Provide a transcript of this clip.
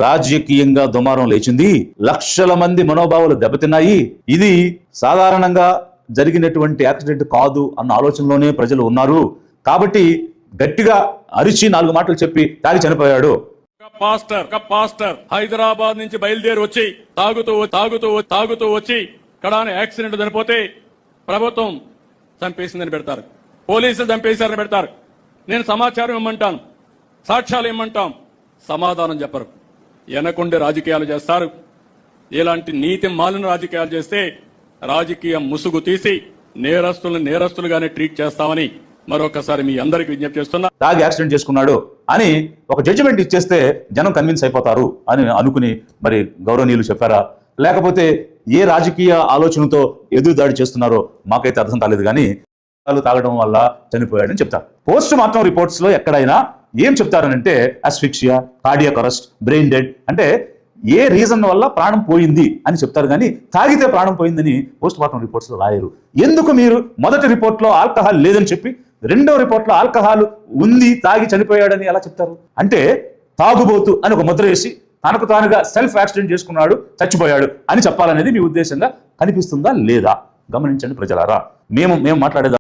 రాజకీయంగా దుమారం లేచింది, లక్షల మంది మనోభావాలు దెబ్బతిన్నాయి, ఇది సాధారణంగా జరిగినటువంటి యాక్సిడెంట్ కాదు అన్న ఆలోచనలోనే ప్రజలు ఉన్నారు. కాబట్టి గట్టిగా అరిచి 4 మాటలు చెప్పి తాగి చనిపోయాడు. పాస్టర్ హైదరాబాద్ నుంచి బయలుదేరి వచ్చి తాగుతూ వచ్చి కడాన యాక్సిడెంట్ చనిపోతే ప్రభుత్వం చంపేసిందని పెడతారు, పోలీసులు చంపేశారని పెడతారు. నేను సమాచారం ఇమ్మంటాను, సాక్ష్యాలు ఇమ్మంటాం, సమాధానం చెప్పరు. వెనకుండి రాజకీయాలు చేస్తారు. ఇలాంటి నీతి మాలిన రాజకీయాలు చేస్తే రాజకీయ ముసుగు తీసి నేరస్తులుగానే ట్రీట్ చేస్తామని మరొకసారి మీ అందరికి విజ్ఞప్తి చేస్తున్నా. తాగి యాక్సిడెంట్ చేసుకున్నాడు అని ఒక జడ్జిమెంట్ ఇచ్చేస్తే జనం కన్విన్స్ అయిపోతారు అని అనుకుని మరి గౌరవనీయులు చెప్పారా, లేకపోతే ఏ రాజకీయ ఆలోచనతో ఎదురుదాడి చేస్తున్నారో మాకైతే అర్థం కాలేదు. కానీ తాగడం వల్ల చనిపోయాడని చెప్తారు. పోస్ట్ మార్టం రిపోర్ట్స్ లో ఎక్కడైనా ఏం చెప్తారనంటే asphyxia, cardiac arrest, brain dead, అంటే ఏ రీజన్ వల్ల ప్రాణం పోయింది అని చెప్తారు. కానీ తాగితే ప్రాణం పోయిందని పోస్ట్ మార్టం రిపోర్ట్స్ లో రాయరు. ఎందుకు మీరు మొదటి రిపోర్ట్లో ఆల్కహాల్ లేదని చెప్పి రెండో రిపోర్ట్లో ఆల్కహాల్ ఉంది, తాగి చనిపోయాడని ఎలా చెప్తారు? అంటే తాగుబోతు అని ఒక ముద్ర వేసి తనకు తానుగా సెల్ఫ్ యాక్సిడెంట్ చేసుకున్నాడు, చచ్చిపోయాడు అని చెప్పాలనేది మీ ఉద్దేశంగా కనిపిస్తుందా లేదా? గమనించండి ప్రజలారా. మేము మాట్లాడేది